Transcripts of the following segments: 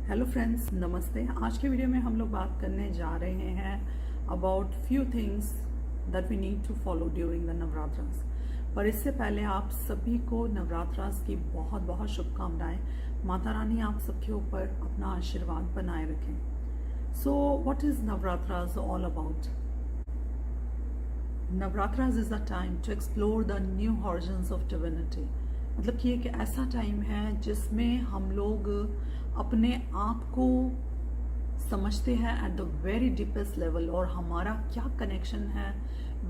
Hello friends, नमस्ते। आज के वीडियो में हम लोग बात करने जा रहे हैं about few things that we need to follow during the Navratras. पर इससे पहले आप सभी को नवरात्रास की बहुत बहुत शुभकामनाएं। माता रानी आप सबके ऊपर अपना आशीर्वाद बनाए रखें। So what is Navratras all about? Navratras is the time to explore the new horizons of divinity. मतलब कि एक ऐसा टाइम है जिसमें हम लोग अपने आप को समझते हैं at the very deepest level, और हमारा क्या कनेक्शन है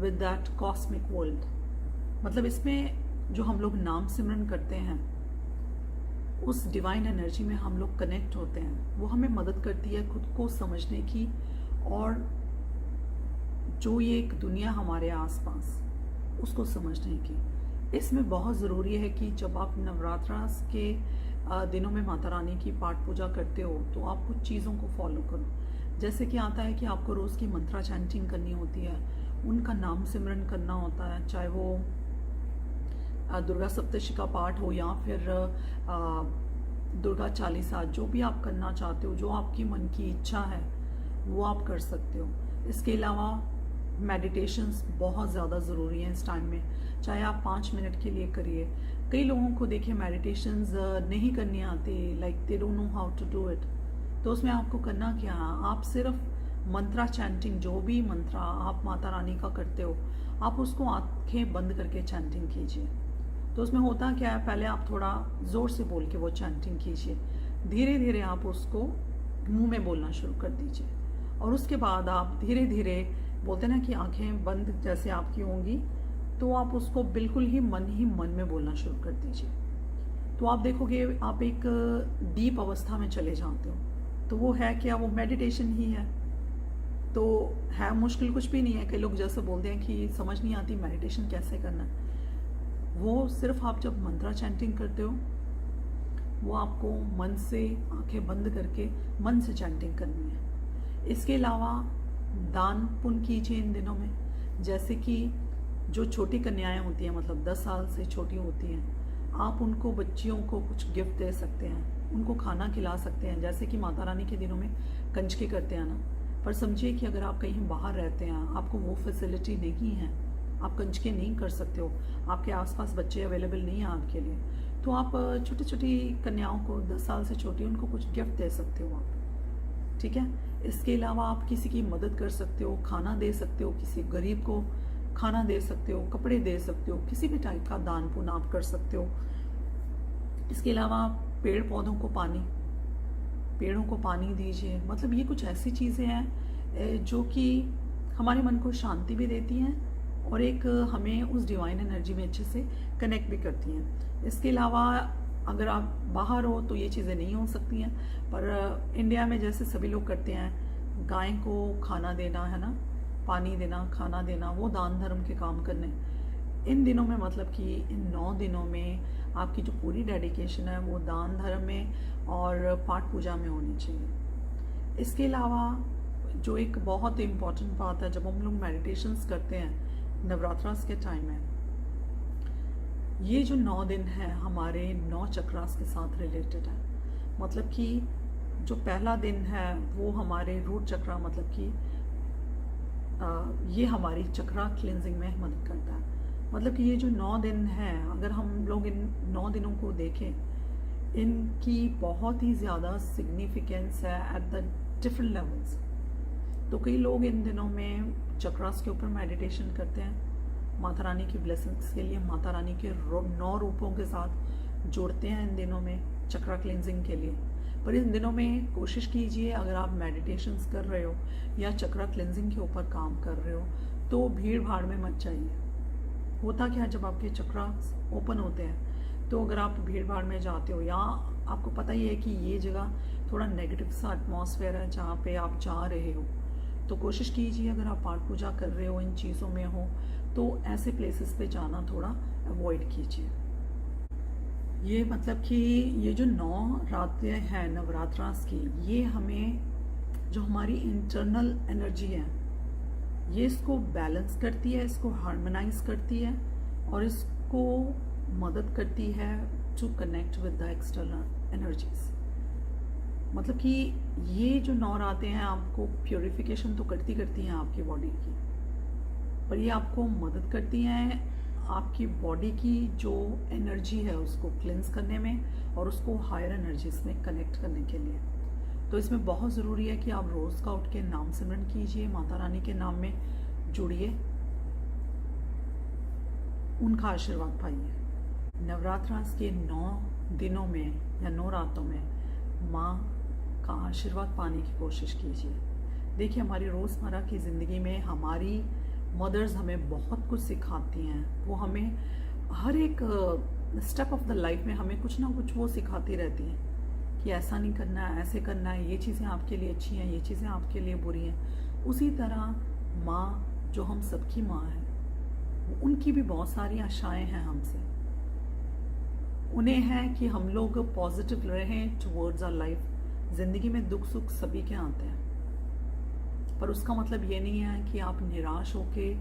विद दैट कॉस्मिक वर्ल्ड। मतलब इसमें जो हम लोग नाम सिमरन करते हैं, उस डिवाइन एनर्जी में हम लोग कनेक्ट होते हैं। वो हमें मदद करती है खुद को समझने की, और जो ये एक दुनिया हमारे आसपास उसको समझने की। इसमें बहुत ज़रूरी है कि जब आप नवरात्रास के दिनों में माता रानी की पाठ पूजा करते हो तो आप कुछ चीज़ों को फॉलो करो। जैसे कि आता है कि आपको रोज़ की मंत्रा चैंटिंग करनी होती है, उनका नाम सिमरन करना होता है, चाहे वो दुर्गा सप्तशती का पाठ हो या फिर दुर्गा चालीसा, जो भी आप करना चाहते हो, जो आपकी मन की इच्छा है वो आप कर सकते हो। इसके अलावा मेडिटेशंस बहुत ज़्यादा ज़रूरी हैं इस टाइम में, चाहे आप 5 मिनट के लिए करिए। कई लोगों को देखिए मेडिटेशंस नहीं करनी आती, like they don't know how to do it. तो उसमें आपको करना क्या है, आप सिर्फ मंत्रा चैंटिंग, जो भी मंत्रा आप माता रानी का करते हो, आप उसको आंखें बंद करके चैंटिंग कीजिए। तो उसमें होता क्या है, पहले आप थोड़ा ज़ोर से बोल के वो चैंटिंग कीजिए, धीरे धीरे आप उसको मुंह में बोलना शुरू कर दीजिए, और उसके बाद आप धीरे धीरे बोलते ना कि आंखें बंद जैसे आपकी होंगी, तो आप उसको बिल्कुल ही मन में बोलना शुरू कर दीजिए। तो आप देखोगे आप एक डीप अवस्था में चले जाते हो। तो वो है क्या, वो मेडिटेशन ही है। तो है मुश्किल कुछ भी नहीं है। कई लोग जैसे बोलते हैं कि समझ नहीं आती मेडिटेशन कैसे करना है। वो सिर्फ आप जब मंत्रा चैंटिंग करते हो, वो आपको मन से आंखें बंद करके मन से चैंटिंग करनी है। इसके अलावा दान पुण्य कीजिए इन दिनों में। जैसे कि जो छोटी कन्याएं होती हैं, मतलब 10 साल से छोटी होती हैं, आप उनको, बच्चियों को कुछ गिफ्ट दे सकते हैं, उनको खाना खिला सकते हैं, जैसे कि माता रानी के दिनों में कंजके करते हैं ना। पर समझिए कि अगर आप कहीं बाहर रहते हैं, आपको वो फैसिलिटी नहीं है, आप कंजके नहीं कर सकते हो, आपके आसपास बच्चे अवेलेबल नहीं हैं आपके लिए, तो आप छोटी छोटी कन्याओं को, 10 साल से छोटी, उनको कुछ गिफ्ट दे सकते हो आप। ठीक है। इसके अलावा आप किसी की मदद कर सकते हो, खाना दे सकते हो, किसी गरीब को खाना दे सकते हो, कपड़े दे सकते हो, किसी भी टाइप का दान पुण्य आप कर सकते हो। इसके अलावा पेड़ पौधों को पेड़ों को पानी दीजिए। मतलब ये कुछ ऐसी चीज़ें हैं जो कि हमारे मन को शांति भी देती हैं, और एक हमें उस डिवाइन एनर्जी में अच्छे से कनेक्ट भी करती हैं। इसके अलावा अगर आप बाहर हो तो ये चीज़ें नहीं हो सकती हैं, पर इंडिया में जैसे सभी लोग करते हैं, गाय को खाना देना, है ना, पानी देना, खाना देना, वो दान धर्म के काम करने इन दिनों में, मतलब कि इन 9 दिनों में आपकी जो पूरी डेडिकेशन है वो दान धर्म में और पाठ पूजा में होनी चाहिए। इसके अलावा जो एक बहुत इम्पॉर्टेंट बात है, जब हम लोग मेडिटेशंस करते हैं नवरात्रास के टाइम में, ये जो 9 दिन है हमारे 9 चक्रास के साथ रिलेटेड है। मतलब कि जो पहला दिन है वो हमारे रूट चक्रा, मतलब कि ये हमारी चक्रा क्लिनजिंग में मदद करता है। मतलब कि ये जो 9 दिन है, अगर हम लोग इन 9 दिनों को देखें, इनकी बहुत ही ज़्यादा सिग्निफिकेंस है एट द डिफरेंट लेवल्स। तो कई लोग इन दिनों में चक्रास के ऊपर मेडिटेशन करते हैं, माता रानी की ब्लेसिंग्स के लिए, माता रानी के 9 रूपों के साथ जोड़ते हैं इन दिनों में चक्रा क्लिनजिंग के लिए। पर इन दिनों में कोशिश कीजिए, अगर आप मेडिटेशंस कर रहे हो या चक्रा क्लिनजिंग के ऊपर काम कर रहे हो, तो भीड़ भाड़ में मत जाइए। होता क्या है, जब आपके चक्रा ओपन होते हैं, तो अगर आप भीड़ भाड़ में जाते हो, या आपको पता ही है कि ये जगह थोड़ा नेगेटिव सा एटमॉस्फेयर है जहाँ पे आप जा रहे हो, तो कोशिश कीजिए, अगर आप पाठ पूजा कर रहे हो, इन चीज़ों में हो, तो ऐसे प्लेसेस पे जाना थोड़ा अवॉइड कीजिए। ये मतलब कि ये जो 9 रातें हैं नवरात्रास की, ये हमें, जो हमारी इंटरनल एनर्जी है, ये इसको बैलेंस करती है, इसको हार्मोनाइज करती है, और इसको मदद करती है to connect with the external energies. मतलब कि ये जो नवरातें हैं आपको प्योरिफिकेशन तो करती हैं आपकी बॉडी की, पर ये आपको मदद करती हैं आपकी बॉडी की जो एनर्जी है उसको क्लेंस करने में और उसको हायर एनर्जीज में कनेक्ट करने के लिए। तो इसमें बहुत ज़रूरी है कि आप रोज़ का उठ के नाम सिमरन कीजिए, माता रानी के नाम में जुड़िए, उनका आशीर्वाद पाइए। नवरात्रास के 9 दिनों में या 9 रातों में माँ का आशीर्वाद पाने की कोशिश कीजिए। देखिए, हमारी रोज़मर्रा की ज़िंदगी में हमारी मदर्स हमें बहुत कुछ सिखाती हैं। वो हमें हर एक स्टेप ऑफ द लाइफ में हमें कुछ ना कुछ वो सिखाती रहती हैं कि ऐसा नहीं करना है, ऐसे करना है, ये चीज़ें आपके लिए अच्छी हैं, ये चीज़ें आपके लिए बुरी हैं। उसी तरह माँ जो हम सबकी माँ है, उनकी भी बहुत सारी आशाएं हैं हमसे। उन्हें है कि हम लोग पॉजिटिव रहें टुवर्ड्स आवर लाइफ। ज़िंदगी में दुख सुख सभी के आते हैं, पर उसका मतलब ये नहीं है कि आप निराश होके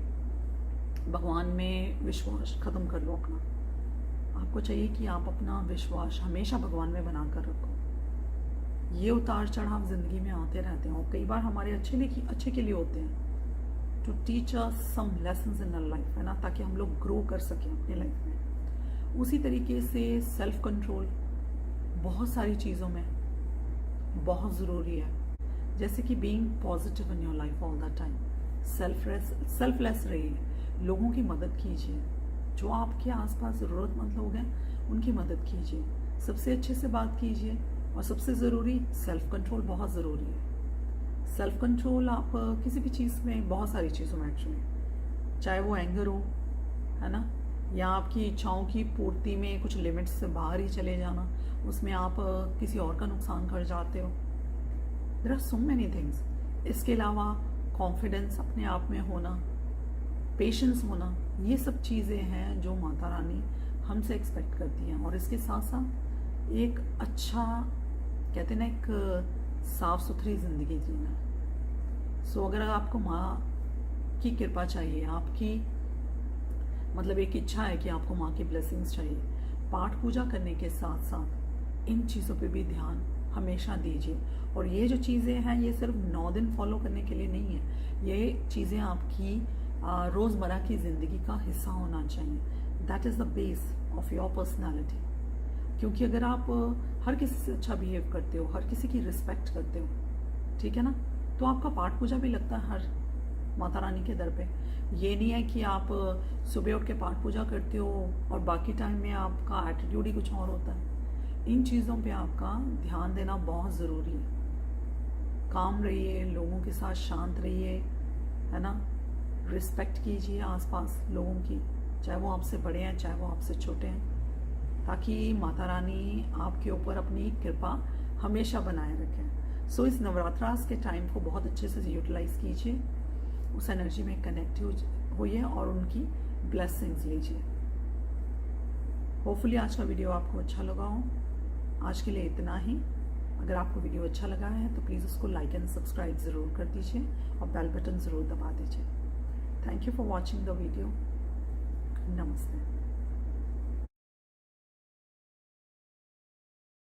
भगवान में विश्वास खत्म कर लो अपना। आपको चाहिए कि आप अपना विश्वास हमेशा भगवान में बना कर रखो। ये उतार चढ़ाव ज़िंदगी में आते रहते हैं और कई बार हमारे अच्छे के लिए होते हैं, to teach us some lessons in our life, है ना, ताकि हम लोग ग्रो कर सकें अपनी लाइफ में। उसी तरीके से सेल्फ कंट्रोल बहुत सारी चीज़ों में बहुत ज़रूरी है, जैसे कि being positive in your life all the time. Selfless रहिए, लोगों की मदद कीजिए, जो आपके आसपास ज़रूरतमंद लोग हैं उनकी मदद कीजिए, सबसे अच्छे से बात कीजिए, और सबसे ज़रूरी सेल्फ कंट्रोल बहुत ज़रूरी है। सेल्फ कंट्रोल आप किसी भी चीज़ में, बहुत सारी चीज़ों में एक्चुअली, चाहे वो एंगर हो, है ना, या आपकी इच्छाओं की पूर्ति में कुछ लिमिट्स से बाहर ही चले जाना, उसमें आप किसी और का नुकसान कर जाते हो। There are so many things. इसके अलावा कॉन्फिडेंस अपने आप में होना, पेशेंस होना, ये सब चीज़ें हैं जो माता रानी हमसे एक्सपेक्ट करती हैं। और इसके साथ साथ एक अच्छा, कहते हैं ना, एक साफ सुथरी ज़िंदगी जीना। सो अगर आपको माँ की कृपा चाहिए, आपकी मतलब एक इच्छा है कि आपको माँ की ब्लेसिंग्स चाहिए, पाठ पूजा करने के साथ साथ इन चीज़ों पे भी ध्यान हमेशा दीजिए। और ये जो चीज़ें हैं ये सिर्फ 9 दिन फॉलो करने के लिए नहीं है, ये चीज़ें आपकी रोज़मर्रा की ज़िंदगी का हिस्सा होना चाहिए। That is the base of your personality. क्योंकि अगर आप हर किसी से अच्छा बिहेव करते हो, हर किसी की रिस्पेक्ट करते हो, ठीक है ना, तो आपका पाठ पूजा भी लगता है हर माता रानी के दर पे। ये नहीं है कि आप सुबह उठ के पाठ पूजा करते हो और बाकी टाइम में आपका एटीट्यूड ही कुछ और होता है। इन चीज़ों पे आपका ध्यान देना बहुत ज़रूरी है। काम रहिए, लोगों के साथ शांत रहिए, है ना, रिस्पेक्ट कीजिए आसपास लोगों की, चाहे वो आपसे बड़े हैं चाहे वो आपसे छोटे हैं, ताकि माता रानी आपके ऊपर अपनी कृपा हमेशा बनाए रखें। सो इस नवरात्रास के टाइम को बहुत अच्छे से यूटिलाइज कीजिए, उस एनर्जी में कनेक्ट होइए और उनकी ब्लेसिंग्स लीजिए। होपफुली आज का वीडियो आपको अच्छा लगा हो। आज के लिए इतना ही। अगर आपको वीडियो अच्छा लगा है तो प्लीज़ उसको लाइक एंड सब्सक्राइब ज़रूर कर दीजिए और बेल बटन ज़रूर दबा दीजिए। Thank you for watching the video. नमस्ते।